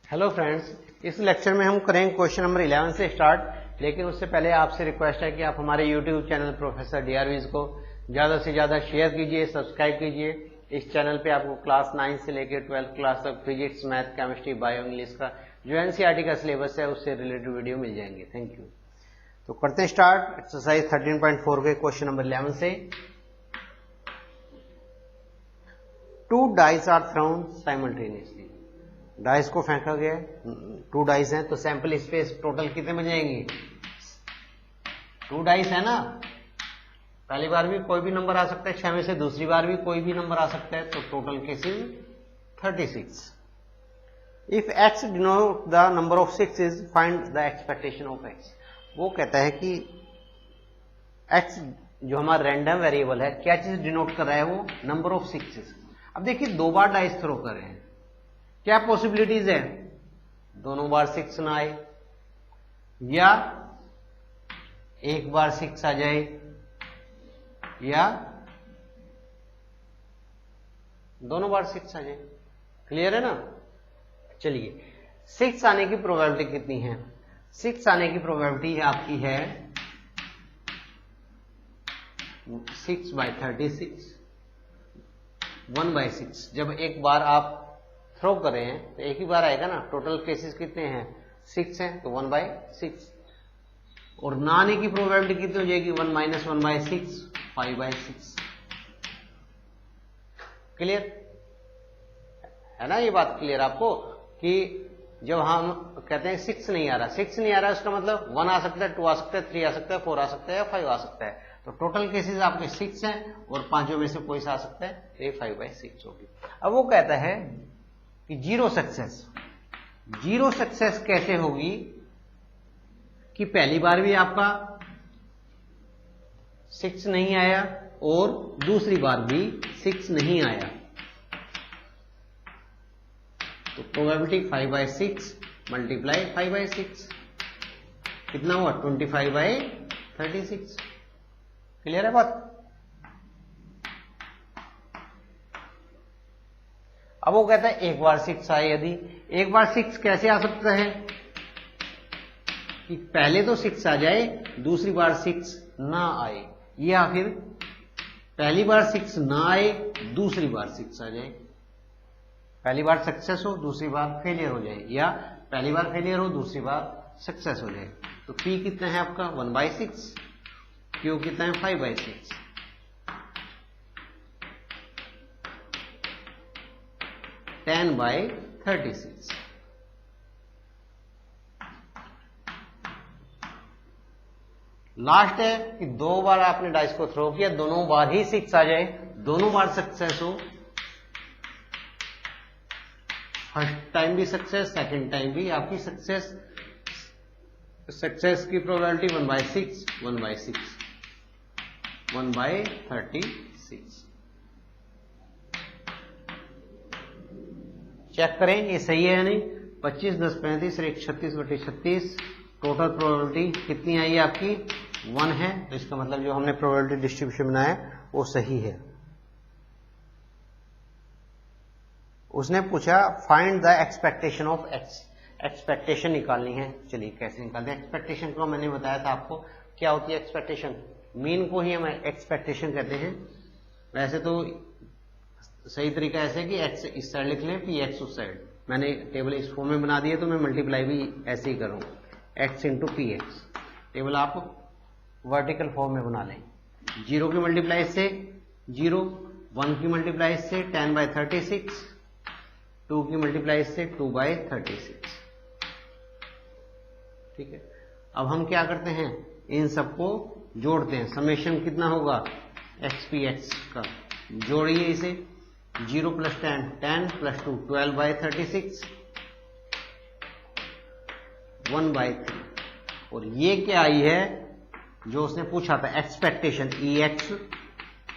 Hello friends, इस lecture में हम करेंगे क्वेश्चन नंबर 11 से स्टार्ट। लेकिन उससे पहले आपसे रिक्वेस्ट है कि आप हमारे यूट्यूब चैनल प्रोफेसर DRVs को ज़्यादा से ज़्यादा शेयर कीजिए, सब्सक्राइब कीजिए। इस चैनल पे आपको क्लास 9 से लेकर 12th क्लास तक physics, math, chemistry, bio, English का जो NCERT का सिलेबस है उससे रिलेटेड वीडियो मिल जाएंगे। Thank you. तो करते हैं स्टार्ट एक्सरसाइज 13.4 के क्वेश्चन नंबर 11 से। 2 dice are thrown simultaneously. Dice को फेंका गया है, 2 डाइस हैं, तो सैंपल स्पेस टोटल कितने बन जाएंगे? 2 डाइस है ना, पहली बार भी कोई भी नंबर आ सकता है 6 में से, दूसरी बार भी कोई भी नंबर आ सकता है, तो total cases 36। If x denote the number of sixes find the expectation of x। वो कहता है कि x जो हमारा रैंडम वेरिएबल है, क्या चीज डिनोट कर रहा है? वो नंबर ऑफ सिक्सेस। अब देखिए 2 बार डाइस थ्रो कर रहे हैं, क्या पॉसिबिलिटीज है? दोनों बार 6 ना आए, या एक बार 6 आ जाए, या दोनों बार 6 आ जाए। क्लियर है ना? चलिए, 6 आने की प्रोबेबिलिटी कितनी है? 6 आने की प्रोबेबिलिटी आपकी है 6/36, 1/6। जब एक बार आप थ्रो कर रहे हैं तो एक ही बार आएगा ना। टोटल केसेस कितने हैं? 6 हैं, तो 1/6। और ना आने की प्रोबेबिलिटी कितनी हो जाएगी? 1 - 1/6, 5/6। क्लियर है ना? ये बात क्लियर आपको कि जब हम कहते हैं 6 नहीं आ रहा, 6 नहीं आ रहा, उसका मतलब 1 आ सकता है, 2 आ सकता है, 3 आ सकता है, 4 आ सकता है, या 5 आ सकता है। तो टोटल केसेस आपके 6 हैं और पांचों में से कोई सा आ सकता है, तो ये 5/6 होगी। अब वो कहता है कि जीरो सक्सेस कैसे होगी? कि पहली बार भी आपका 6 नहीं आया और दूसरी बार भी 6 नहीं आया, तो प्रोबेबिलिटी 5/6 मल्टीप्लाई 5/6 कितना हुआ? 25/36। क्लियर है बात? अब वो कहता है एक बार 6 आए। यदि एक बार 6 कैसे आ सकता है? कि पहले तो 6 आ जाए, दूसरी बार 6 ना आए, या फिर पहली बार 6 ना आए, दूसरी बार 6 आ जाए। पहली बार सक्सेस हो, दूसरी बार फेलियर हो जाए, या पहली बार फेलियर हो, दूसरी बार सक्सेस हो जाए। तो P कितना है आपका? 1/6। Q कितना है? 5/6। 10/36। लास्ट है कि 2 बार आपने डाइस को थ्रो किया, दोनों बार ही 6 आ जाए, दोनों बार सक्सेस हो, फर्स्ट टाइम भी सक्सेस, सेकंड टाइम भी आपकी सक्सेस। सक्सेस की प्रोबेबिलिटी 1/6, 1/6, 1/36। चेक करें ये सही है या नहीं। 25, 10, 35 और 1 36/36। टोटल प्रोबेबिलिटी कितनी आई है आपकी? 1 है, तो इसका मतलब जो हमने प्रोबेबिलिटी डिस्ट्रीब्यूशन बनाया वो सही है। उसने पूछा find the expectation of x। Expectation निकालनी है। चलिए कैसे निकालते हैं एक्सपेक्टेशन को? मैंने बताया था आपको क्या होती है एक्सपेक्टेशन। मीन को ही हम एक्सपेक्टेशन कहते हैं। वैसे तो सही तरीका ऐसे है कि x इस साइड लिख लें, px उस साइड। मैंने टेबल इस फॉर्म में बना दिया, तो मैं मल्टीप्लाई भी ऐसे ही करूँ, x × px। टेबल आप वर्टिकल फॉर्म में बना लें। 0 की मल्टीप्लाई से 0, 1 की मल्टीप्लाई से 10/36, 2 की मल्टीप्लाई से 2/36। ठीक है। अब हम क्या करते हैं? इन सबको जोड़ते हैं। समेशन कितना होगा? xpx का जोड़िए इसे। 0 + 10, 10 + 2, 12/36, 1/3। और ये क्या आई है जो उसने पूछा था? एक्सपेक्टेशन, ex,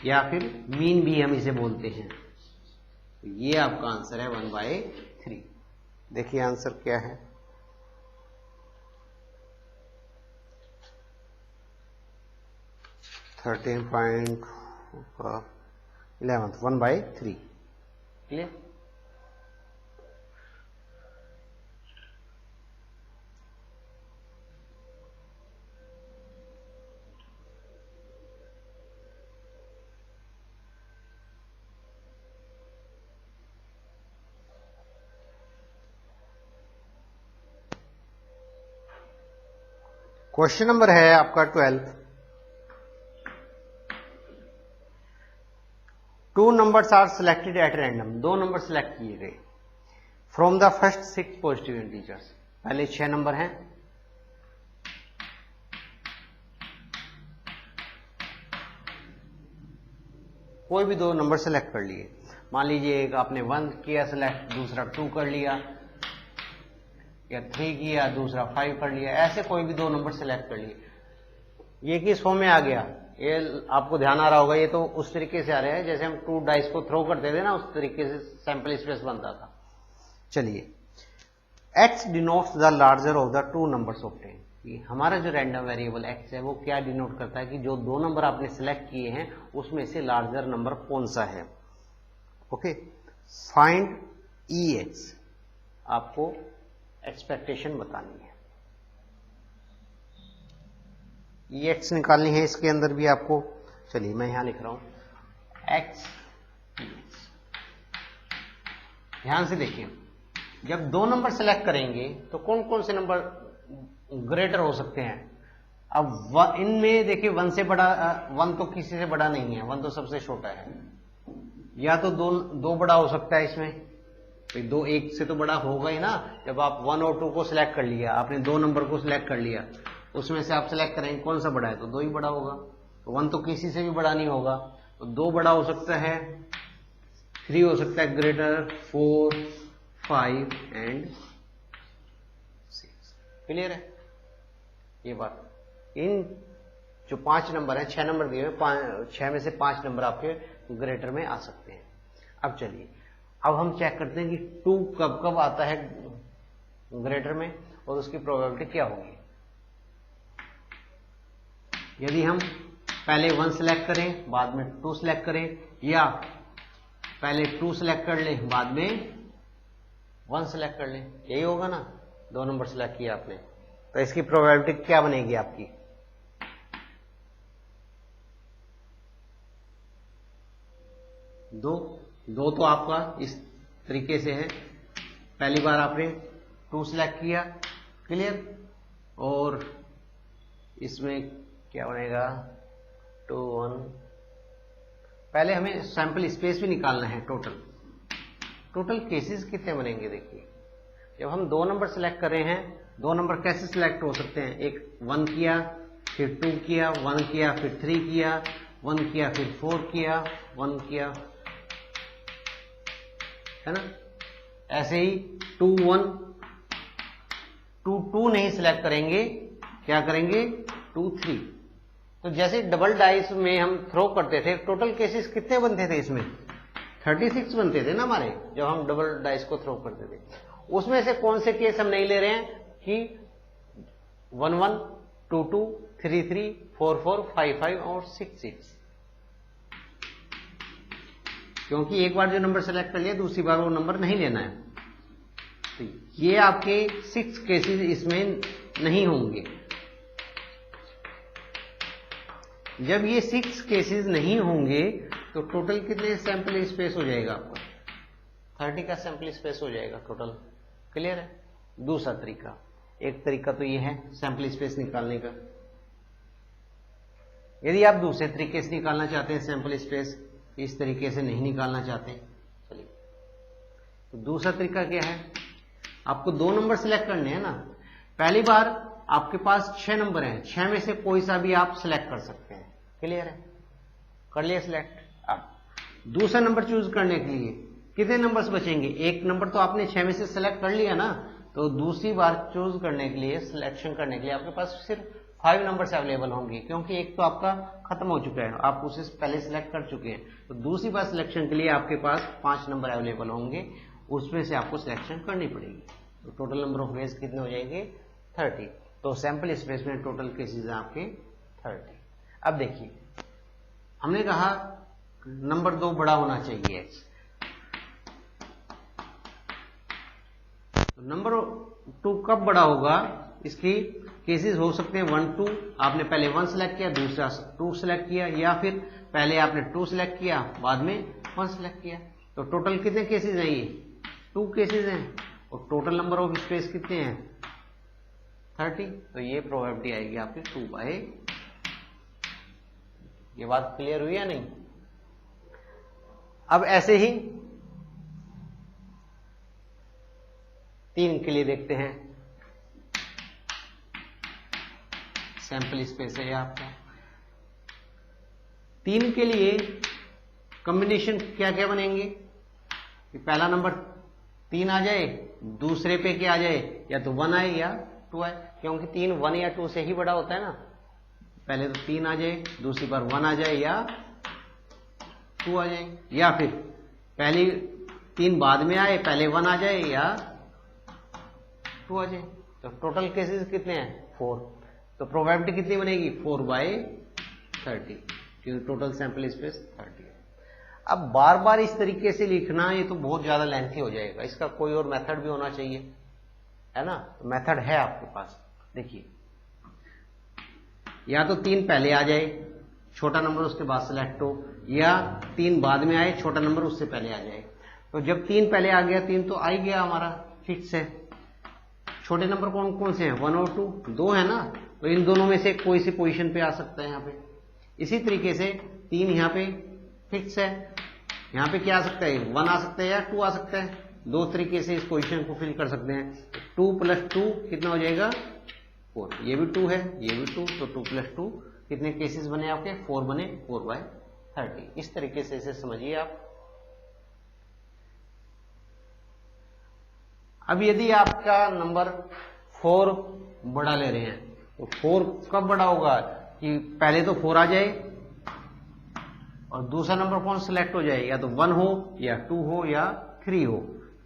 या फिर मीन भी हम इसे बोलते हैं। तो ये आपका आंसर है 1/3। देखिए आंसर क्या है। Thirteen point 11, 1/3। Clear? Question number है आपका 12। Two numbers are selected at random, दो नंबर सिलेक्ट किए गए from the first 6 positive integers. पहले 6 नंबर हैं, कोई भी दो नंबर सेलेक्ट कर लिए। मान लीजिए एक आपने 1 किया सिलेक्ट, दूसरा 2 कर लिया, या 3 किया, दूसरा 5 कर लिया, ऐसे कोई भी दो नंबर सेलेक्ट कर लिए। ये किस फॉर्म में आ गया, ये आपको ध्यान आ रहा होगा, ये तो उस तरीके से आ रहा है जैसे हम 2 डाइस को थ्रो करते थे ना, उस तरीके से सैंपल स्पेस बनता था। चलिए, x denotes the larger of the 2 numbers obtain. हमारा जो रैंडम वेरिएबल x है वो क्या डिनोट करता है कि जो दो नंबर आपने सेलेक्ट किए हैं उसमें से लार्जर नंबर कौन सा है। ओके, फाइंड EX, आपको एक्सपेक्टेशन बतानी है, EX निकालनी है इसके अंदर भी आपको। चलिए मैं यहां लिख रहा हूं x EX। ध्यान से देखिए, जब दो नंबर सेलेक्ट करेंगे तो कौन कौन से नंबर ग्रेटर हो सकते हैं। अब इनमें देखिए 1 से बड़ा, 1 तो किसी से बड़ा नहीं है, 1 तो सबसे छोटा है, या तो दो बड़ा हो सकता है इसमें, भाई 2 1 से तो बड़ा होगा ही ना। जब आप 1 और 2 को सिलेक्ट कर लिया, आपने दो नंबर को सिलेक्ट कर लिया, उसमें से आप सिलेक्ट करेंगे कौन सा बड़ा है, तो 2 ही बड़ा होगा। तो 1 तो किसी से भी बड़ा नहीं होगा, तो 2 बड़ा हो सकता है, 3 हो सकता है ग्रेटर, 4 5 एंड 6। क्लियर है ये बात। इन जो 5 नंबर है, 6 नंबर दिए हुए, 6 में से 5 नंबर आपके ग्रेटर में आ सकते हैं। अब चलिए, अब हम चेक करते हैं कि 2 कब कब आता है ग्रेटर में और उसकी प्रोबेबिलिटी क्या होगी। यदि हम पहले 1 सेलेक्ट करें बाद में 2 सेलेक्ट करें, या पहले 2 सेलेक्ट कर लें बाद में 1 सेलेक्ट कर लें, यही होगा ना। 2 नंबर सेलेक्ट किया आपने, तो इसकी प्रोबेबिलिटी क्या बनेगी आपकी, दो तो आपका इस तरीके से है, पहली बार आपने 2 सेलेक्ट किया, क्लियर, और इसमें क्या बनेगा 2 1। पहले हमें सैंपल स्पेस भी निकालना है। टोटल केसेस कितने बनेंगे देखिए। जब हम 2 नंबर सेलेक्ट कर रहे हैं, 2 नंबर कैसे सिलेक्ट हो सकते हैं, एक 1 किया, फिर 2 किया, 1 किया, फिर 3 किया, 1 किया, फिर 4 किया, 1 किया, है ना। ऐसे ही 2 1 2 नहीं सिलेक्ट करेंगे, क्या करेंगे 2 3। तो जैसे डबल डाइस में हम थ्रो करते थे, टोटल केसेस कितने बनते थे इसमें, 36 बनते थे ना हमारे, जब हम डबल डाइस को थ्रो करते थे। उसमें से कौन से केस हम नहीं ले रहे हैं कि 1 1 2 2 3 3 4 4 5 5 और 6 6, क्योंकि एक बार जो नंबर सेलेक्ट कर लिया दूसरी बार वो नंबर नहीं लेना है। तो ये आपके 6 केसेस इसमें नहीं होंगे। जब ये 6 केसेस नहीं होंगे तो टोटल कितने सैंपल स्पेस हो जाएगा आपका, 30 का सैंपल स्पेस हो जाएगा टोटल। क्लियर है। दूसरा तरीका, एक तरीका तो ये है सैंपल स्पेस निकालने का। यदि आप दूसरे तरीके से निकालना चाहते हैं सैंपल स्पेस, इस तरीके से नहीं निकालना चाहते, चलिए तो दूसरा तरीका क्या है, आपको 2 नंबर सिलेक्ट करने हैं ना। पहली बार आपके पास 6 नंबर हैं, 6 में से कोई सा भी आप सिलेक्ट कर सकते हैं। क्लियर है, कर लिया सिलेक्ट। अब दूसरा नंबर चूज करने के लिए कितने नंबर्स बचेंगे, एक नंबर तो आपने 6 में से सिलेक्ट कर लिया ना, तो दूसरी बार चूज करने के लिए, सिलेक्शन करने के लिए आपके पास सिर्फ 5 नंबर्स अवेलेबल होंगे, क्योंकि एक तो आपका खत्म हो चुका है, आप उसे पहले सिलेक्ट कर चुके हैं। तो दूसरी बार सिलेक्शन के लिए आपके पास 5 नंबर अवेलेबल होंगे, उसमें से आपको सिलेक्शन करनी पड़ेगी। तो टोटल नंबर ऑफ वेज कितने हो जाएंगे 30। तो सैंपल स्पेस में टोटल केसेस हैं आपके 30। अब देखिए, हमने कहा नंबर 2 बड़ा होना चाहिए x, तो नंबर 2 कब बड़ा होगा, इसकी केसेस हो सकते हैं 1 2, आपने पहले 1 सेलेक्ट किया, दूसरा 2 सेलेक्ट किया, या फिर पहले आपने 2 सेलेक्ट किया बाद में 1 सेलेक्ट किया। तो टोटल कितने केसेस हैं, ये 2 केसेस हैं, और टोटल नंबर ऑफ स्पेस कितने हैं 30, तो ये प्रोबेबिलिटी आएगी आपकी 2/। ये बात क्लियर हुई या नहीं? अब ऐसे ही 3 के लिए देखते हैं। सैंपल स्पेस है आपका। 3 के लिए कॉम्बिनेशन क्या क्या बनेंगे कि पहला नंबर 3 आ जाए, दूसरे पे क्या आ जाए, या तो 1 आए या 2 आए, क्योंकि 3 1 या 2 से ही बड़ा होता है ना। पहले तो 3 आ जाए, दूसरी बार 1 आ जाए या 2 आ जाए, या फिर पहली 3 बाद में आए, पहले 1 आ जाए या 2 आ जाए। तो टोटल केसेस कितने हैं? 4। तो प्रोबेबिलिटी कितनी बनेगी? 4/30, क्योंकि टोटल सैंपल स्पेस 30 है। अब बार बार इस तरीके से लिखना ये तो बहुत ज्यादा लेंथी हो जाएगा, इसका कोई और मेथड भी होना चाहिए, है ना। तो मेथड है आपके पास, देखिए, या तो 3 पहले आ जाए, छोटा नंबर उसके बाद सिलेक्ट हो, या 3 बाद में आए, छोटा नंबर उससे पहले आ जाए। तो जब 3 पहले आ गया, 3 तो आ ही गया हमारा, फिक्स है। छोटे नंबर कौन कौन से हैं? 1 और 2, 2 है ना, तो इन दोनों में से कोई सी पोजीशन पे आ सकता है यहाँ पे। इसी तरीके से 3 यहाँ पे फिक्स है, यहाँ पे क्या आ सकता है? 1 आ सकता है या 2 आ सकता है। 2 तरीके से इस पोजीशन को फिल कर सकते हैं। 2 + 2 कितना हो जाएगा? 4। ये भी 2 है, ये भी 2, तो 2 + 2 कितने केसेस बने आपके? 4 बने, 4/30। इस तरीके से इसे समझिए आप। अब यदि आपका नंबर 4 बड़ा ले रहे हैं, तो 4 कब बड़ा होगा कि पहले तो 4 आ जाए और दूसरा नंबर कौन सिलेक्ट हो जाए, या तो 1 हो या 2 हो या 3 हो।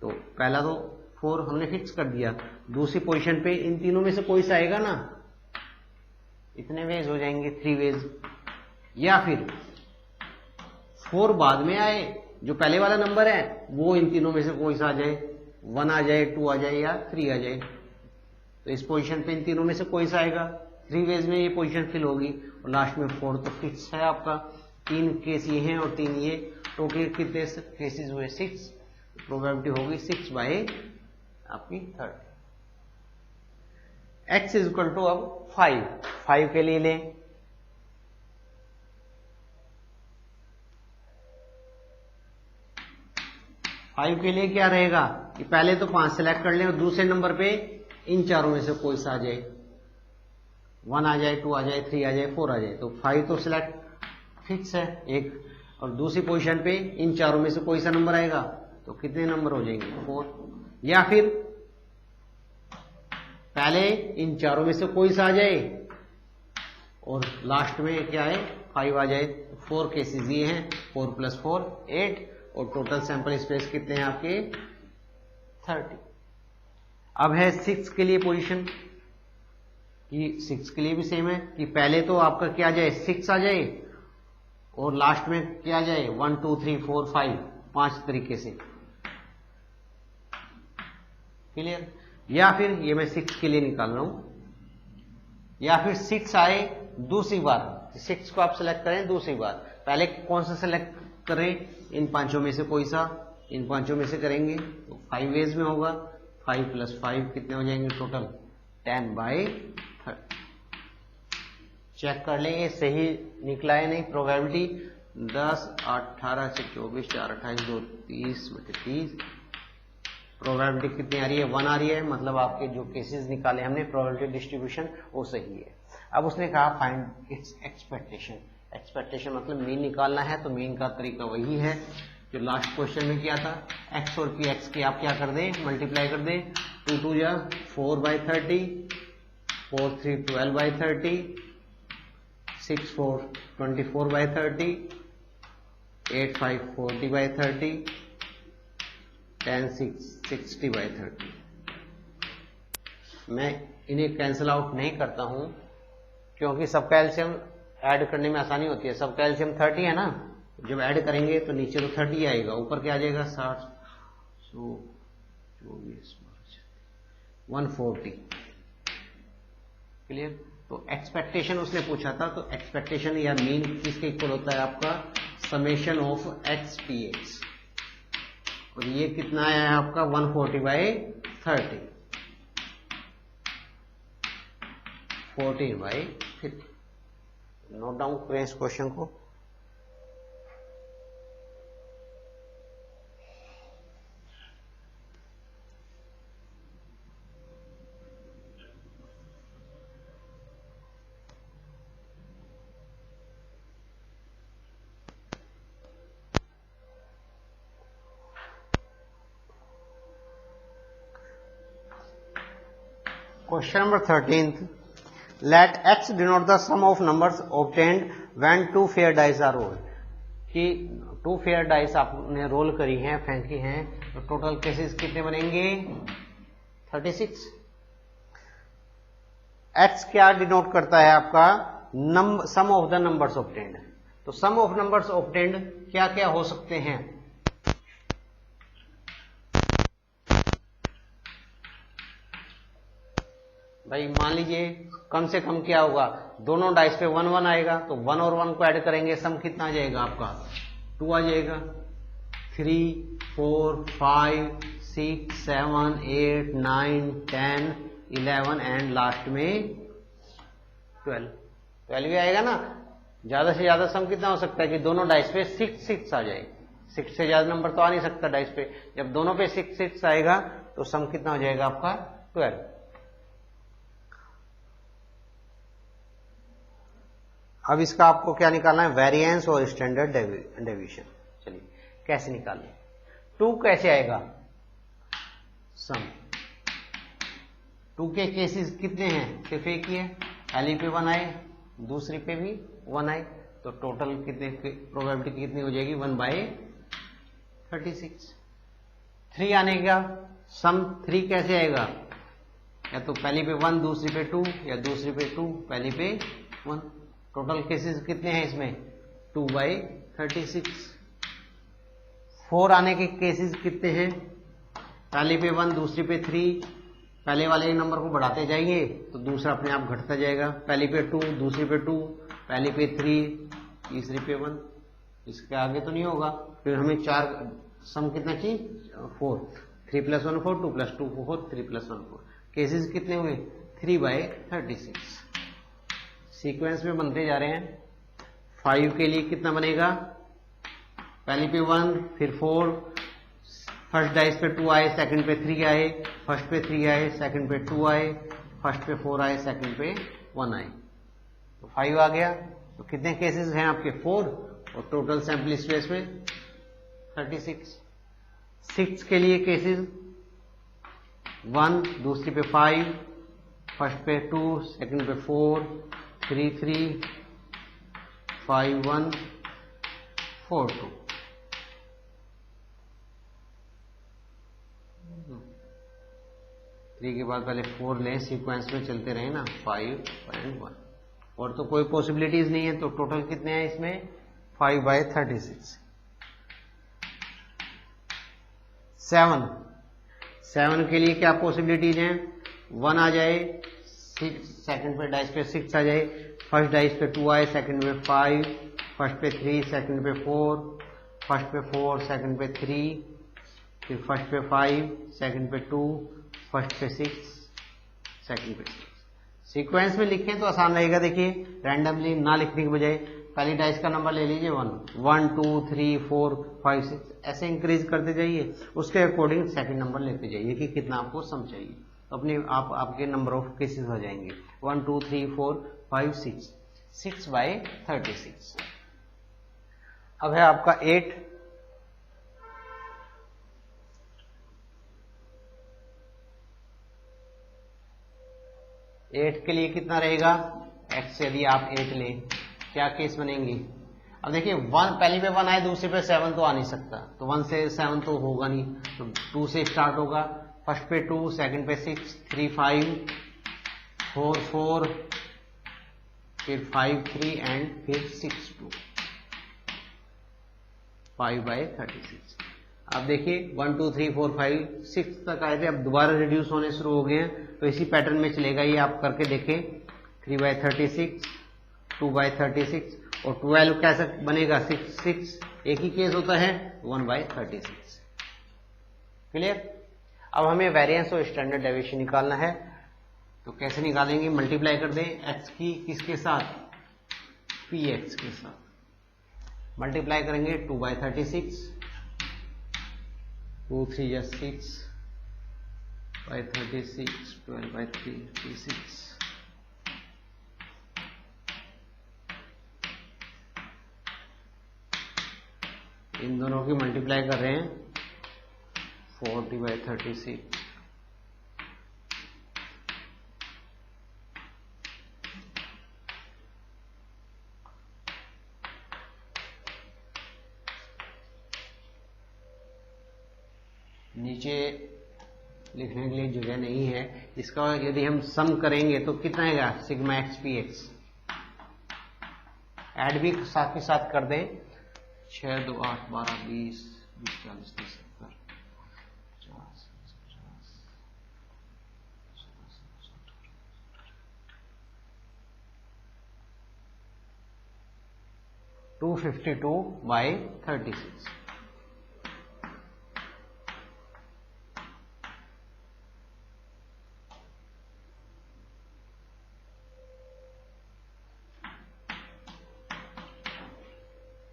तो पहला तो 4 हमने फिक्स कर दिया, दूसरी पोजीशन पे इन तीनों में से कोई सा आएगा ना, इतने वेज हो जाएंगे, 3 वेज। या फिर 4 बाद में आए, जो पहले वाला नंबर है वो इन तीनों में से कोई सा आ जाए, 1 आ जाए, 2 आ जाए या 3 आ जाए। तो इस पोजीशन पे इन तीनों में से कोई सा आएगा, 3 वेज में ये पोजीशन फिल होगी। और लास्ट में 4 तो फिक्स है आपका। 3 केस ये हैं और 3 ये, टोटल कितने केसेस हुए? 6। प्रोबेबिलिटी होगी 6/30। x = अब 5 के लिए लें। फाइव के लिए क्या रहेगा कि पहले तो 5 सेलेक्ट कर लें और दूसरे नंबर पे इन चारों में से कोई सा आ जाए, 1 आ जाए, 2 आ जाए, 3 आ जाए, 4 आ जाए। तो 5 तो सिलेक्ट फिक्स है एक, और दूसरी पोजीशन पे इन चारों में से कोई सा नंबर आएगा, तो कितने नंबर हो जाएंगे? 4। या फिर पहले इन चारों में से कोई सा आ जाए और लास्ट में क्या है? 5 आ जाए। 4 केसेस ये हैं, 4 + 4 8, और टोटल सैंपल स्पेस कितने हैं आपके? 30। अब है 6 के लिए पोजीशन, कि 6 के लिए भी सेम है कि पहले तो आपका क्या आ जाए? 6 आ जाए और लास्ट में क्या आ जाए? 1 2 3 4 5, 5 तरीके से। क्लियर? या फिर ये मैं 6 के लिए निकाल रहा हूं, या फिर 6 आए दूसरी बार, 6 को आप सेलेक्ट करें दूसरी बार। पहले कौन सा सेलेक्ट करें? इन पांचों में से कोई सा, इन पांचों में से करेंगे तो 5 वेज में होगा। 5 + 5 कितने हो जाएंगे टोटल? 10/30। चेक कर लें ये सही निकला है नहीं। प्रोबेबिलिटी 10 8 18 से 24 4 28 2 30 30। प्रोबेबिलिटी कितनी आ रही है? 1 आ रही है, मतलब आपके जो केसेस निकाले हमने प्रोबेबिलिटी डिस्ट्रीब्यूशन वो सही है। अब उसने कहा फाइंड इट्स एक्सपेक्टेशन। एक्सपेक्टेशन मतलब मीन निकालना है, तो मीन का तरीका वही है जो लास्ट क्वेश्चन में किया था। x और px की आप क्या कर दें? मल्टीप्लाई कर दें। 2 2 जा 4/30, 4 3 12/30, 6 4 24/30, 8 5 40/30, 10 6 60/30। मैं इन्हें कैंसिल आउट नहीं करता हूं क्योंकि सबका एलसीएम ऐड करने में आसानी होती है। सबका एलसीएम 30 है ना, जब ऐड करेंगे तो नीचे तो 30 आएगा, ऊपर क्या आ जाएगा? 60 24 140। क्लियर? तो एक्सपेक्टेशन उसने पूछा था, तो एक्सपेक्टेशन या मीन किसके इक्वल होता है? आपका समेशन ऑफ x px, और ये कितना आया है आपका? 140/30। 14/3। नोट डाउन करें इस क्वेश्चन को। Question number 13th. Let X denote the sum of numbers obtained when two fair dice are rolled. कि टू फेयर डाइस आपने रोल करी हैं, फेंकी हैं, तो टोटल केसेस कितने बनेंगे? 36। X क्या डिनोट करता है आपका? सम ऑफ द नंबर्स ऑब्टेन्ड। तो सम ऑफ नंबर्स ऑब्टेन्ड क्या क्या हो सकते हैं? भाई मान लीजिए कम से कम क्या होगा, दोनों डाइस पे 1 1 आएगा, तो 1 और 1 को ऐड करेंगे, सम कितना आ जाएगा आपका? 2 आ जाएगा। 3 4 5 6 7 8 9 10 11 एंड लास्ट में 12 भी आएगा ना। ज्यादा से ज्यादा सम कितना हो सकता है कि दोनों डाइस पे 6 6 आ जाए। 6 से ज्यादा नंबर तो आ नहीं सकता डाइस पे। जब दोनों पे 6 6 आएगा तो सम कितना हो जाएगा आपका? 12। अब इसका आपको क्या निकालना है? वेरिएंस और स्टैंडर्ड डेविएशन। चलिए कैसे निकालें? 2 कैसे आएगा? सम 2 के केसेस कितने हैं? सिर्फ एक ही है। पहली पे 1 आए, दूसरी पे भी 1 आए, तो टोटल कितने प्रोबेबिलिटी कितनी हो जाएगी? 1/36। 3 आने का सम 3 कैसे आएगा? या तो पहली पे 1 दूसरी पे 2, या दूसरी पे 2 पहली पे 1। टोटल केसेस कितने हैं इसमें? 2/36। 4 आने के केसेस कितने हैं? पहली पे 1 दूसरी पे 3, पहले वाले नंबर को बढ़ाते जाइए तो दूसरा अपने आप घटता जाएगा। पहली पे 2 दूसरी पे 2, पहली पे 3 तीसरी पे 1, इसके आगे तो नहीं होगा। फिर हमें 4 सम कितना चाहिए? 4। 3 + 1 4, 2 + 2 4, 3 + 1 4। केसेस कितने हुए? 3/36। सीक्वेंस में बनते जा रहे हैं। 5 के लिए कितना बनेगा? पहली पे 1 फिर 4, फर्स्ट डाइस पे 2 आए, सेकंड पे 3 आए, फर्स्ट पे 3 आए, सेकंड पे 2 आए, फर्स्ट पे 4 आए, सेकंड पे 1 आए, तो 5 आ गया। तो कितने केसेस हैं आपके? 4, और टोटल सैंपल स्पेस में 36। 6 के लिए केसेस 1 दूसरी पे 5, फर्स्ट पे 2, सेकंड पे 4, 3 3 5 1 4 2। थ्री के बाद पहले 4 लें, सीक्वेंस में चलते रहे ना, 5 और 1, और तो कोई पॉसिबिलिटीज नहीं है। तो टोटल कितने हैं इसमें? 5/36। 7 के लिए क्या पॉसिबिलिटीज हैं? 1 आ जाए, सेकंड पे डाइस पे 6 आ जाए, फर्स्ट डाइस पे 2 आए, सेकंड पे 5, फर्स्ट पे 3, सेकंड पे 4, फर्स्ट पे 4, सेकंड पे 3, फिर फर्स्ट पे 5, सेकंड पे 2, फर्स्ट पे 6, सेकंड पे 6। सीक्वेंस में लिखें तो आसान रहेगा। देखिए रैंडमली ना लिखने के बजाय पहली डाइस का नंबर ले लीजिए 1 1 2 3 4 5 6, ऐसे इंक्रीज करते जाइए, उसके अकॉर्डिंग सेकंड नंबर लेते जाइए कि कितना आपको सम चाहिए। अपने आप आपके नंबर ऑफ केसेस हो जाएंगे। 1 2 3 4 5 6, 6/36। अब है आपका 8। के लिए कितना रहेगा? x यदि आप 8 लें, क्या केस बनेंगे? अब देखिए 1 पहली पे 1 आए, दूसरे पे 7 तो आ नहीं सकता, तो 1 से 7 तो होगा नहीं, तो 2 से स्टार्ट होगा। फर्स्ट पे 2, सेकंड पे 6, 3 5 4 4, फिर 5 3 एंड फिर 6 2, 5/36। अब देखिए 1 2 3 4 5 6 तक आए थे, अब दोबारा रिड्यूस होने शुरू हो गए हैं, तो इसी पैटर्न में चलेगा। ये आप करके देखें। 3/36, 2/36 और 12 कैसे बनेगा? 6 6, एक ही केस होता है, 1/36। क्लियर? अब हमें वेरिएंस और स्टैंडर्ड डेविएशन निकालना है। तो कैसे निकालेंगे, मल्टीप्लाई कर दें x की किसके साथ, px के साथ। मल्टीप्लाई करेंगे 2/36, 2 3 जा 6 by 36, 12/36। इन दोनों की मल्टीप्लाई कर रहे हैं 40/36। नीचे लिखने के लिए जगह नहीं है इसका, यदि हम सम करेंगे तो कितना आएगा, sigma x P x. Add भी साथ के साथ कर दें, 6 2 8 12 20 20 40 30 70 50 252/36।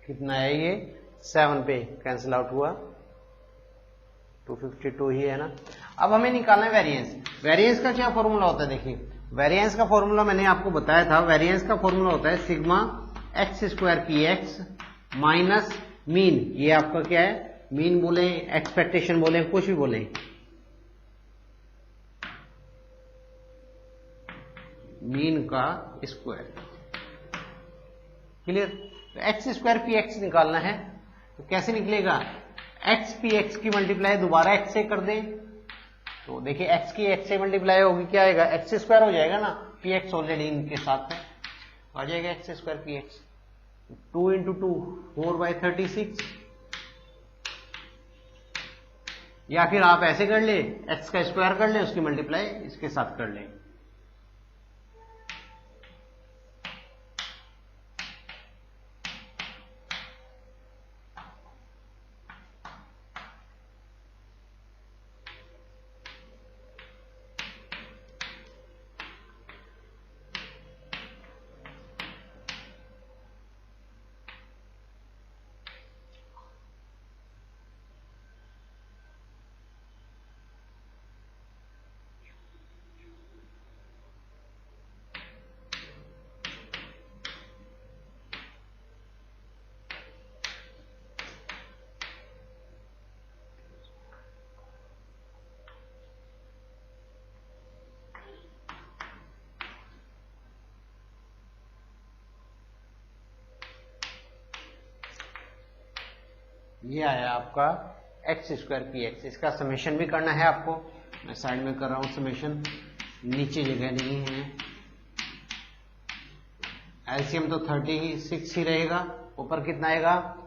कितना है ये, 7 पे कैंसिल आउट हुआ, 252 ही है ना। अब हमें निकालना है वेरिएंस। वेरिएंस का क्या फॉर्मूला होता है, देखिए वेरिएंस का फॉर्मूला मैंने आपको बताया था। वेरिएंस का फॉर्मूला होता है sigma x square P x minus mean, ये आपका क्या है, मीन बोले, एक्सपेक्टेशन बोले, कुछ भी बोले, मीन का स्क्वायर। क्लियर। तो एक्स स्क्वायर पी एक्स निकालना है, तो कैसे निकलेगा, एक्स पी एक्स की मल्टीप्लाई दोबारा एक्स से कर दें, तो देखिए एक्स की एक्स से मल्टीप्लाई होगी, क्या आएगा, एक्स स्क्वायर हो जाएगा ना, पी एक्स ऑलरेडी इनके साथ है, आ जाएगा एक्स स्क्वायर पी एक्स। 2 × 2 4/36, या फिर आप ऐसे कर ले, एक्स का स्क्वायर कर ले, उसकी मल्टीप्लाई इसके साथ कर ले। ये आया आपका एक्स स्क्वायर पी एक्स। इसका समेशन भी करना है आपको, मैं साइड में कर रहा हूं समेशन, नीचे जगह नहीं है। एलसीएम तो 36 ही रहेगा, ऊपर कितना आएगा,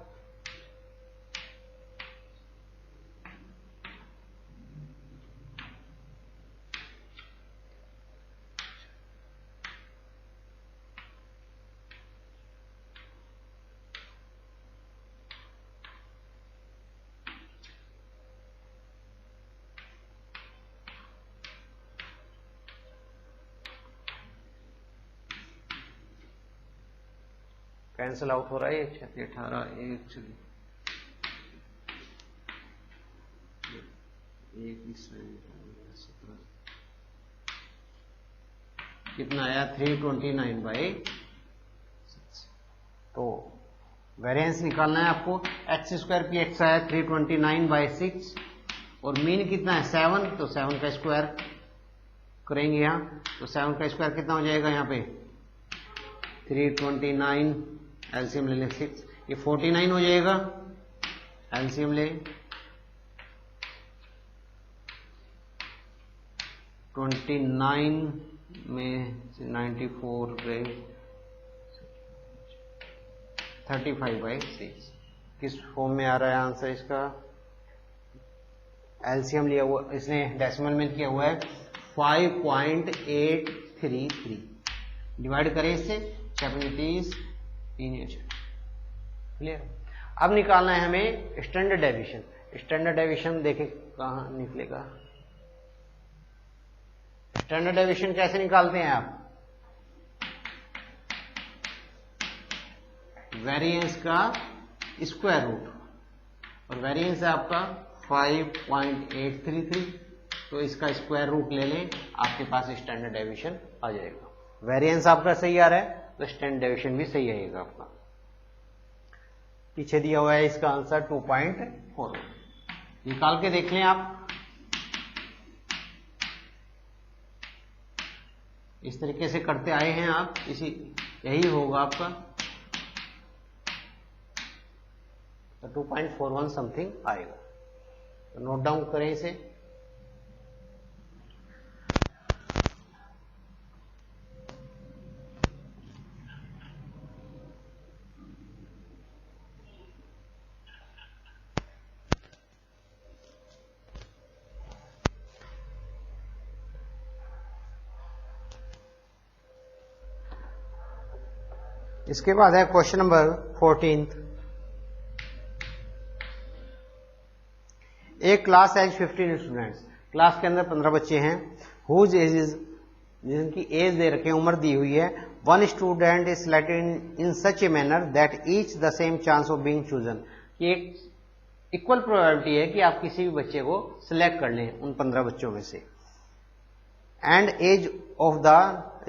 कैंसिल आउट हो रहा है, 18 कितना आया, 329/6। तो वेरिएंस निकालना है आपको, एक्स स्क्वायर पी एक्स आया 329/6 और मीन कितना है 7, तो 7 का स्क्वायर करेंगे यहाँ, तो 7 का स्क्वायर कितना हो जाएगा यहाँ पे 329, एलसीएम ले लें 6, ये 49 हो जाएगा, एलसीएम ले 29 में 94 गए 35/6। किस फॉर्म में आ रहा है आंसर इसका, एलसीएम लिया हुआ, इसने डेसिमल में किया हुआ है 5.833, डिवाइड करें इससे 37 क्लियर। अब निकालना है हमें स्टैंडर्ड डेविएशन। स्टैंडर्ड डेविएशन देखें कहां निकलेगा, स्टैंडर्ड डेविएशन कैसे निकालते हैं आप? वेरिएंस का स्क्वायर रूट, और वेरिएंस है आपका 5.833, तो इसका स्क्वायर रूट ले लें, आपके पास स्टैंडर्ड डेविएशन आ जाएगा। वेरिएंस आपका सही आ रहा है तो स्टैंडर्ड डेविएशन भी सही आएगा आपका। पीछे दिया हुआ है इसका आंसर 2.4, निकाल के देख लें आप। इस तरीके से करते आए हैं आप, इसी यही होगा आपका, तो 2.41 समथिंग आएगा। तो नोट डाउन करें इसे। इसके बाद है क्वेश्चन नंबर 14। एक क्लास हैज 15 स्टूडेंट्स, क्लास के अंदर 15 बच्चे हैं, हुज एज इज, जिनकी एज दे रखे हैं, उम्र दी हुई है। One student is selected in such a manner that each the same chance of being chosen, कि एक इक्वल प्रोबेबिलिटी है कि आप किसी भी बच्चे को सिलेक्ट कर लें उन 15 बच्चों में से। And age of the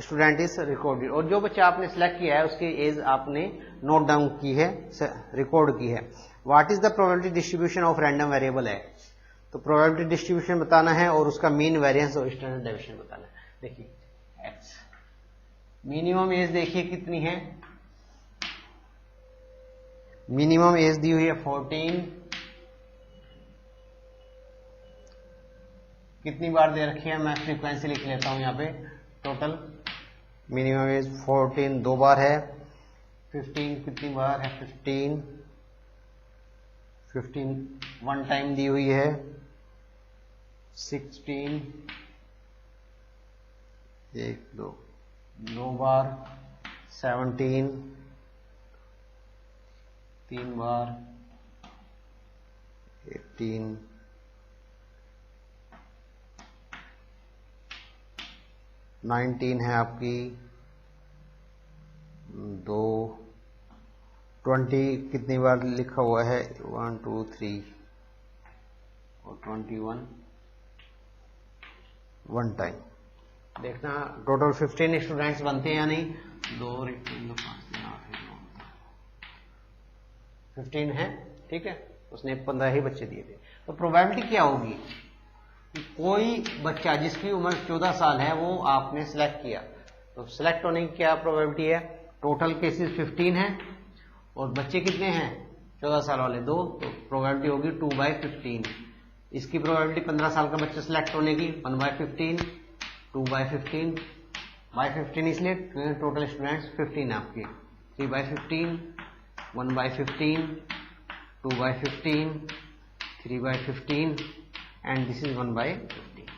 student is recorded, और जो बच्चा आपने सिलेक्ट किया है उसकी एज आपने नोट डाउन की है, रिकॉर्ड की है। What is the probability distribution of random variable है, तो प्रोबेबिलिटी डिस्ट्रीब्यूशन बताना है और उसका मीन, वेरिएंस और स्टैंडर्ड डेविएशन बताना है। देखिए एक्स, मिनिमम एज देखिए कितनी है, मिनिमम एज दी हुई है 14, कितनी बार दे रखी है, मैं फ्रीक्वेंसी लिख लेता हूं यहां पे, टोटल मिनिमम एज 14 2 बार है, 15 कितनी बार है, 15 वन टाइम दी हुई है, 16 1 2 बार, 17 3 बार, 18 19 है आपकी 2, 20 कितनी बार लिखा हुआ है, 1 2 3 और 21 वन टाइम। देखना टोटल 15 स्टूडेंट्स बनते हैं या नहीं, 2 15 है, ठीक है, उसने 15 ही बच्चे दिए थे। तो प्रोबेबिलिटी क्या होगी, कोई बच्चा जिसकी उम्र 14 साल है वो आपने सिलेक्ट किया, तो सिलेक्ट होने की क्या प्रोबेबिलिटी है, टोटल केसेस 15 है और बच्चे कितने हैं 14 साल वाले 2, तो प्रोबेबिलिटी होगी 2/15। इसकी प्रोबेबिलिटी 15 साल का बच्चा सिलेक्ट होने की 1/15, 2/15 इसलिए टोटल स्टूडेंट्स 15 आपके, 3/15, 1/15, 2/15, 3/15 एंड दिस इज 1/15।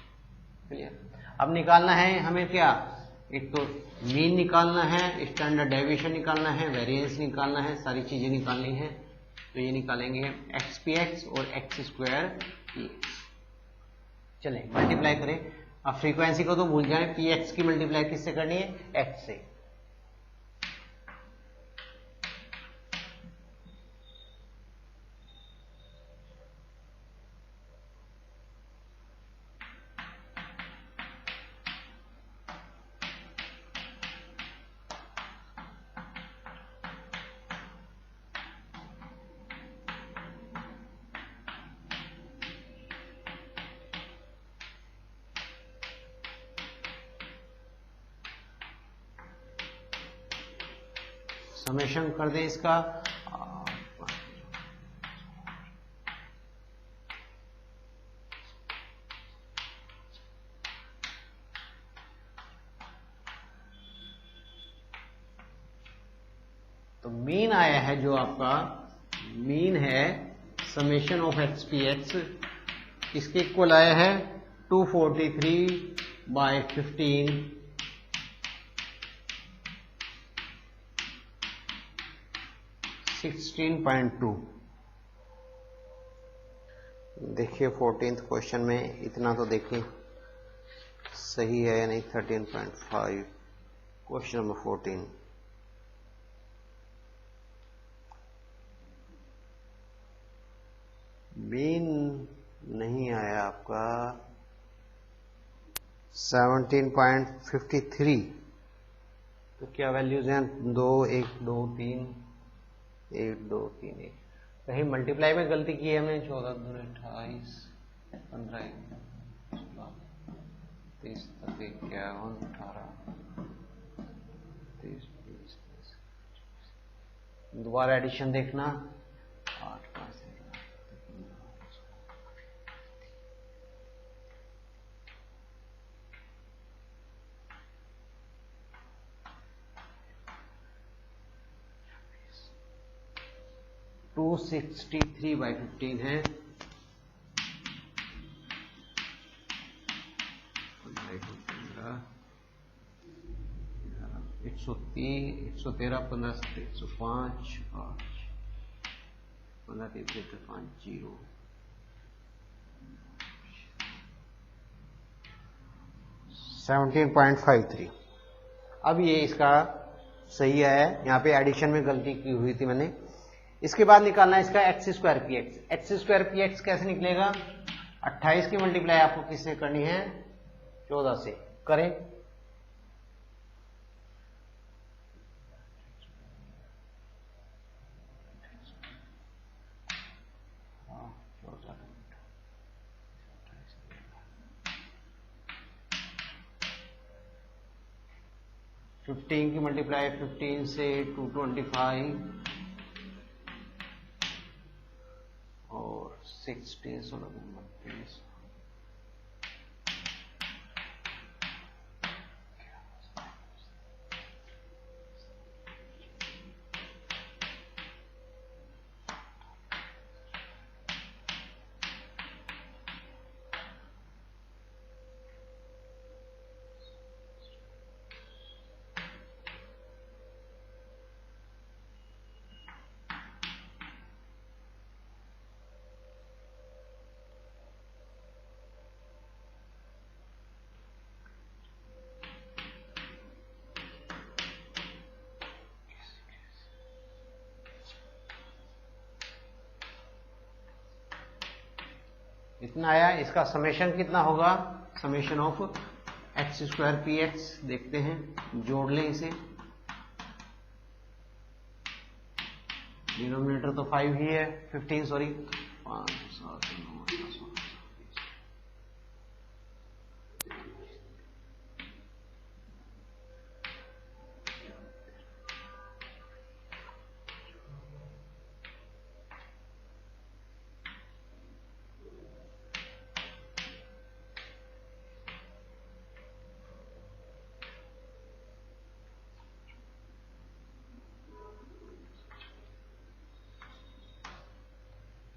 क्लियर। अब निकालना है हमें क्या, एक तो मीन निकालना है, स्टैंडर्ड डेविएशन निकालना है, वेरिएंस निकालना है, सारी चीजें निकालनी है। तो ये निकालेंगे XPX और X²PX। चलें मल्टीप्लाई करें, अब फ्रीक्वेंसी को तो भूल जाए, PX की मल्टीप्लाई किससे करनी है, X से। समेशन कर दें इसका, तो मीन आया है, जो आपका मीन है समेशन ऑफ XPX, इसके इक्वल आया है 243/15 16.2। देखिए 14th क्वेश्चन में इतना तो देखिए सही है या नहीं 13.5। Question number 14। मीन नहीं आया आपका 17.53। तो क्या वैल्यूज हैं? 2 1 2 3 1 2 3 1। कहीं मल्टीप्लाई में गलती की है हमने। 14 2 28 15 16 30 51 18 30 20। दोबारा एडिशन देखना। 8 5 263/15 है। 113 15 105 8 15 3 5 0। $17.53। अब ये इसका सही है। यहाँ पे एडिशन में गलती की हुई थी मैंने। इसके बाद निकालना है इसका x² px। x² px कैसे निकलेगा? 28 की मल्टीप्लाई आपको किससे करनी है? 14 से। करें। फिफ्टीन की मल्टीप्लाई 15 से 225 और 16 16 32। इतना आया। इसका समेशन कितना होगा? समेशन ऑफ x² px देखते हैं। जोड़ लें इसे। डिनोमिनेटर तो 5 ही है। 15 सॉरी 5 7 9 10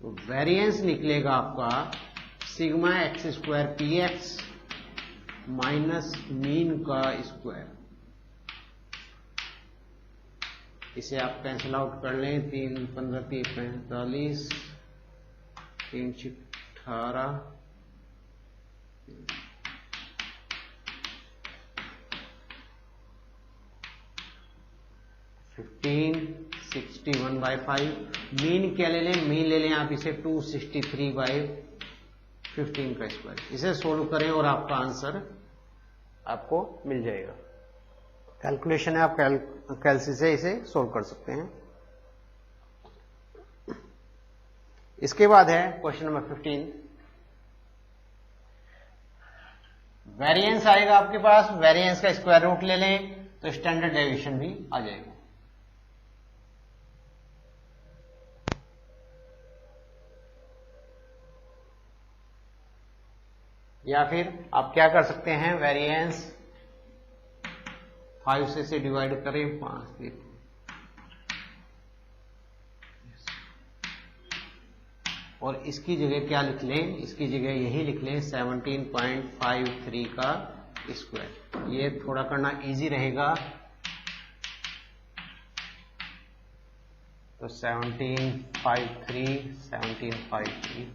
तो वेरिएंस निकलेगा आपका sigma x² px minus mean का स्क्वायर। इसे आप कैंसिल आउट कर लें। 3 15 3 45 3 6 18 15 61/5। मीन क्या ले लें? मीन ले लें आप इसे 263/15 का स्क्वायर। इसे सोल्व करें और आपका आंसर आपको मिल जाएगा। कैलकुलेशन है, आप कैलसी से इसे सोल्व कर सकते हैं। इसके बाद है क्वेश्चन नंबर 15। वेरिएंस आएगा आपके पास। वेरिएंस का स्क्वायर रूट ले लें तो स्टैंडर्ड डेविएशन भी आ जाएगा। या फिर आप क्या कर सकते हैं? वेरिएंस 5 से डिवाइड करें 5 से। और इसकी जगह क्या लिख लें? इसकी जगह यही लिख लें 17.53 का स्क्वायर। ये थोड़ा करना इजी रहेगा। तो 1753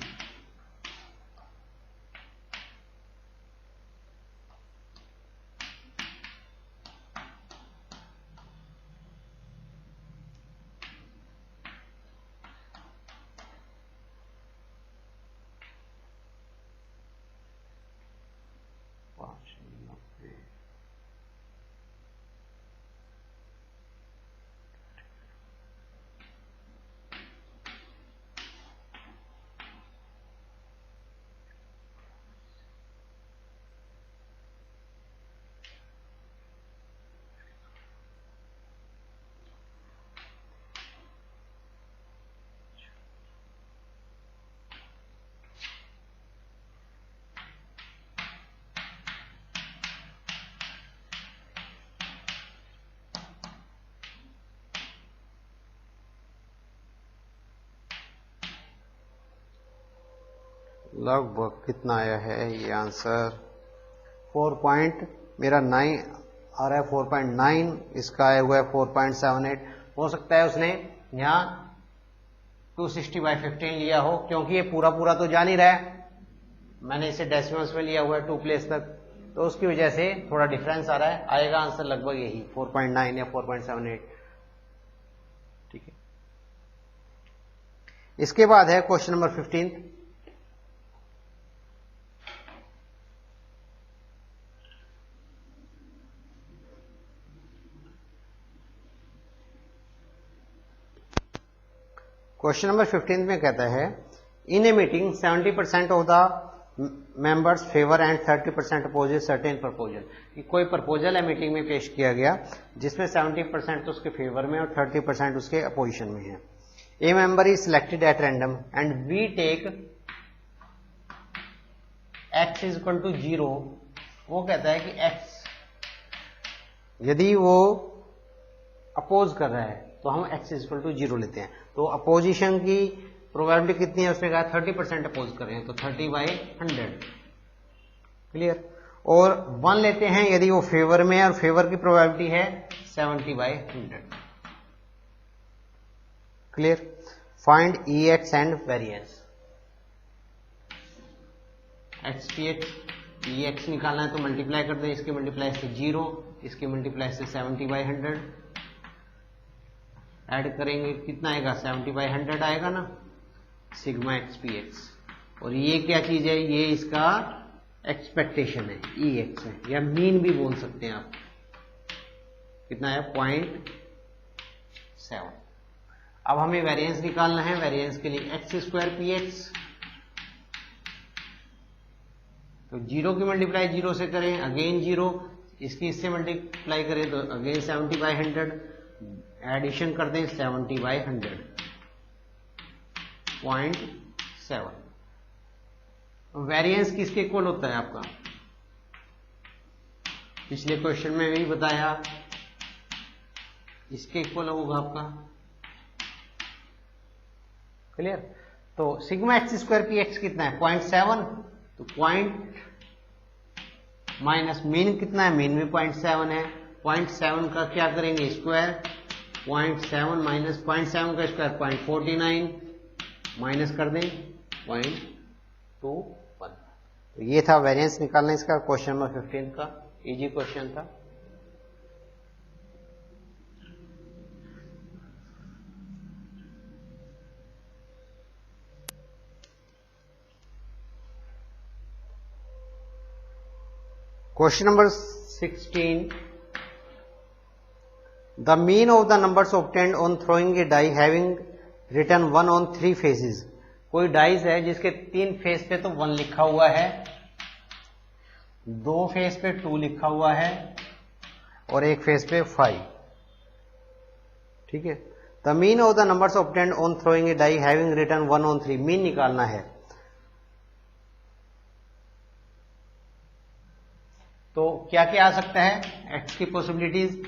लगभग कितना आया है ये आंसर 4.9 आ रहा है 4.9, इसका आया हुआ है 4.78। हो सकता है उसने यहाँ 260/15 लिया हो, क्योंकि ये पूरा पूरा तो जा नहीं रहा है, मैंने इसे डेसिमल्स में लिया हुआ है 2 प्लेस तक, तो उसकी वजह से थोड़ा डिफरेंस आ रहा है। आएगा आंसर लगभग यही 4.9 या 4.78। ठीक है, इसके बाद है क्वेश्चन नंबर 15। क्वेश्चन नंबर 15 में कहता है in a meeting 70% of the members favour and 30% oppose certain proposal. कि कोई प्रपोजल है मीटिंग में पेश किया गया जिसमें 70% तो उसके फेवर में और 30% उसके अपोजिशन में है। A member is selected at random and we take x is equal to 0। वो कहता है कि x यदि वो अपोज कर रहा है तो हम x इज इक्वल टू 0 लेते हैं। तो अपोजिशन की प्रोबेबिलिटी कितनी है, उसने कहा 30% अपोज कर रहे हैं तो 30/100। क्लियर। और 1 लेते हैं यदि वो फेवर में है, और फेवर की प्रोबेबिलिटी है 70/100। Clear. Find EX and variance. XPX EX निकालना है तो मल्टीप्लाई कर दें, इसके मल्टीप्लाई से 0, इसके मल्टीप्लाई से 70/100 ऐड करेंगे, कितना आएगा 70/100 आएगा ना, सिग्मा XPX। और ये क्या चीज है, ये इसका एक्सपेक्टेशन है, EX है, या मीन भी बोल सकते हैं आप। कितना है 0.7। अब हमें वेरिएंस निकालना है। वेरिएंस के लिए x² PX, तो 0 की मल्टीप्लाई 0 से करें, अगेन 0, इसकी इससे मल्टीप्लाई करें तो अगेन 70/100, एडिशन कर दें 70/100, 0.7। वेरिएंस किसके इक्वल होता है आपका, पिछले क्वेश्चन में भी बताया, इसके इक्वल होगा आपका। क्लियर। तो सिग्मा x² PX कितना है 0.7, तो पॉइंट माइनस मीन कितना है, मीन में 0.7 है, 0.7 का क्या करेंगे स्क्वायर, 0.7 माइनस 0.7 का स्क्वायर 0.49, माइनस कर दें 0.21। तो ये था वेरिएंस निकालना इसका, क्वेश्चन नंबर 15 का, इजी क्वेश्चन था। Question number 16. The mean of the numbers obtained on throwing a die having written 1 on 3 faces. कोई डाइस है जिसके 3 फेस पे तो 1 लिखा हुआ है, 2 फेस पे 2 लिखा हुआ है और 1 फेस पे 5। ठीक है। The mean of the numbers obtained on throwing a die having written 1 on 3. Mean निकालना है। तो क्या क्या आ सकता है, x की पॉसिबिलिटीज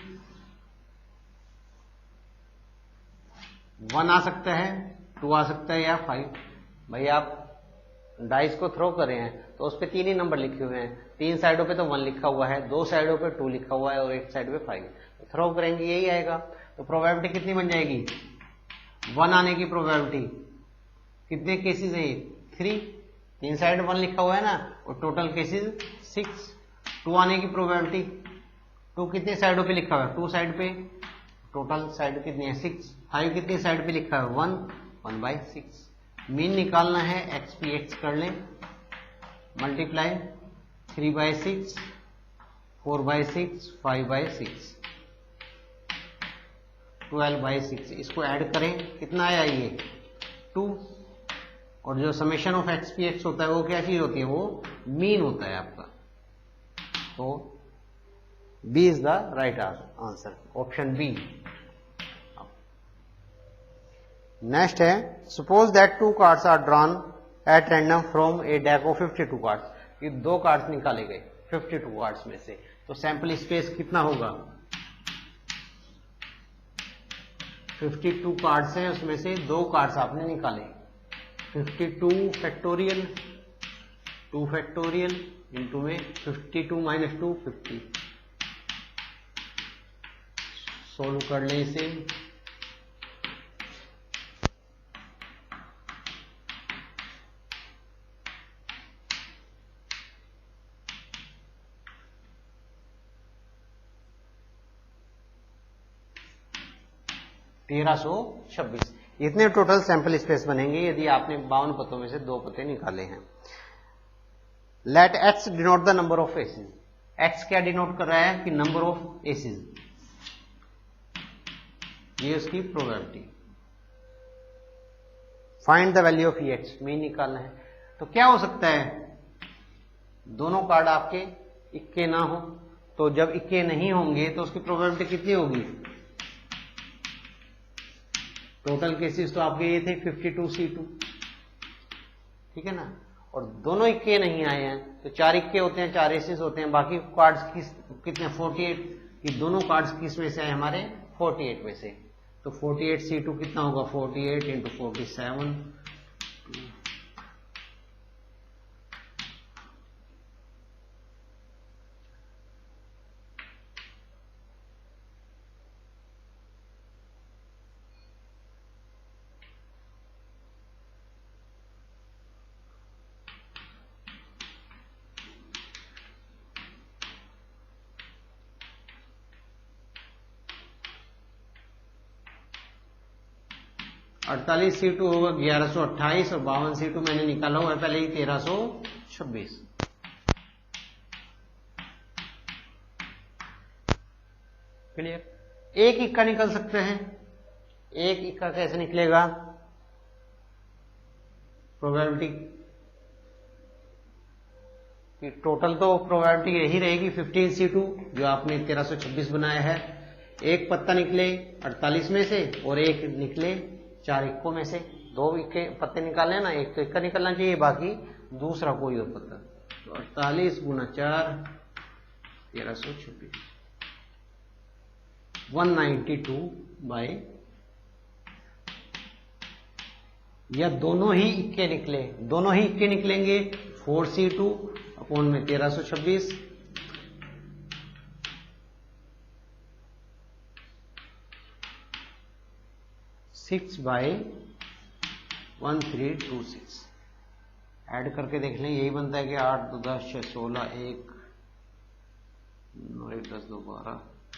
1 आ सकता है, 2 आ सकता है या 5। भाई आप डाइस को थ्रो कर रहे हैं तो उस पे 3 ही नंबर लिखे हुए हैं, 3 साइडों पे तो 1 लिखा हुआ है, 2 साइडों पे 2 लिखा हुआ है और 1 साइड पे 5। तो थ्रो करेंगे यही आएगा। तो प्रोबेबिलिटी कितनी बन जाएगी, 1 आने की प्रोबेबिलिटी, कितने केसेस है 3, 3 साइड 1 लिखा हुआ है ना, और टोटल केसेस 6। 2 आने की प्रोबेबिलिटी, 2 कितने साइडों पे लिखा हुआ है, 2 साइड पे, टोटल साइड कितनी है 6। 5 कितनी साइड पे लिखा है 1, 1/6। मीन निकालना है, XPX कर लें, मल्टीप्लाई 3/6, 4/6, 5/6, 12/6। इसको ऐड करें, कितना आया ये 2। और जो समेशन ऑफ XPX होता है वो क्या चीज होती है, वो मीन होता है आपका। तो B is the right answer, option B. Next है, suppose that 2 cards are drawn at random from a deck of 52 cards. ये 2 कार्ड्स निकाले गए 52 कार्ड्स में से, तो सैंपल स्पेस कितना होगा, 52 कार्ड्स हैं, उसमें से 2 कार्ड्स आपने निकाले, 52 फैक्टोरियल 2 फैक्टोरियल इंटू में 52 माइनस 2 50। सोल्व कर लें इसे। $1326 इतने टोटल सैंपल स्पेस बनेंगे यदि आपने 52 पत्तों में से 2 पत्ते निकाले हैं। Let x denote the number of aces. x क्या डिनोट कर रहा है कि नंबर ऑफ एसिस, ये उसकी probability. Find the value of x, mean निकालना है। तो क्या हो सकता है, दोनों कार्ड आपके इक्के ना हो, तो जब इक्के नहीं होंगे तो उसकी प्रोबेबिलिटी कितनी होगी। टोटल केसेस तो आपके ये थे 52C2, ठीक है ना, और दोनों इक्के नहीं आए हैं, तो 4 इक्के होते हैं, 4 एसेस होते हैं, बाकी कार्ड्स कितने 48, कि दोनों कार्ड्स किस में से आए हमारे 48 में से। तो 48C2 कितना होगा 48 इंटू 47, 48C2 होगा 1128 और 52C2 मैंने निकाला हुआ है पहले ही 1326। क्लियर। एक इक्का निकल सकते हैं, एक इक्का कैसे निकलेगा, प्रोबेबिलिटी कि टोटल तो प्रोबेबिलिटी यही रहेगी 15C2 जो आपने 1326 बनाया है। एक पत्ता निकले 48 में से और एक निकले 4 इक्कों में से। 2 इक्के पत्ते निकालने ना, एक तो इक्का निकलना चाहिए, बाकी दूसरा कोई और पत्ता। तो 48 गुना 4 1326, 192 बाई, या दोनों ही इक्के निकले, दोनों ही इक्के निकलेंगे 4C2 अपॉन में 1326, 6 बाई 1326। ऐड करके देख लें, यही बनता है कि 8 2 10 6 16 1 9 1 10 2 12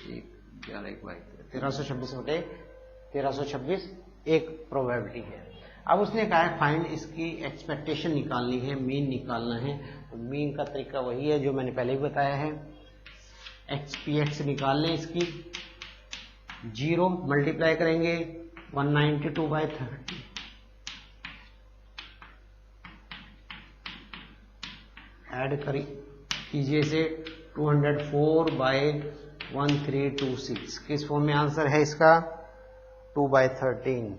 1 11 1 22 1326 बटे 1326 एक प्रोबेबिलिटी है। अब उसने कहा है फाइंड, इसकी एक्सपेक्टेशन निकालनी है, मीन निकालना है। तो मीन का तरीका वही है जो मैंने पहले ही बताया है। XPX निकाल लें, इसकी 0 मल्टीप्लाई करेंगे 192 बाई 30, ऐड कीजिए से 204 बाई 1326। किस फॉर्म में आंसर है इसका 2 बाई 13।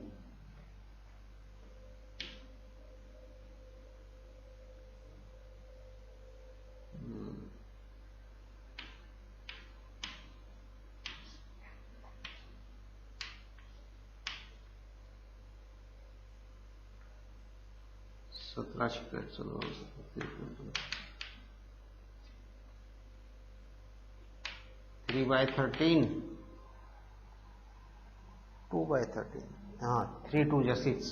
सत्रह 3 बाई 13, 2 बाई 13, हाँ 3 2 जा 6,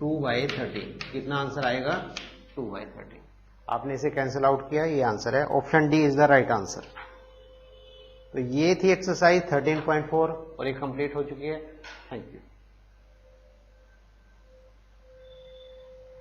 2 बाई 13 कितना आंसर आएगा 2 बाई 13। आपने इसे कैंसिल आउट किया, ये आंसर है। Option D is the right answer. तो ये थी एक्सरसाइज 13.4 और ये कंप्लीट हो चुकी है। Thank you.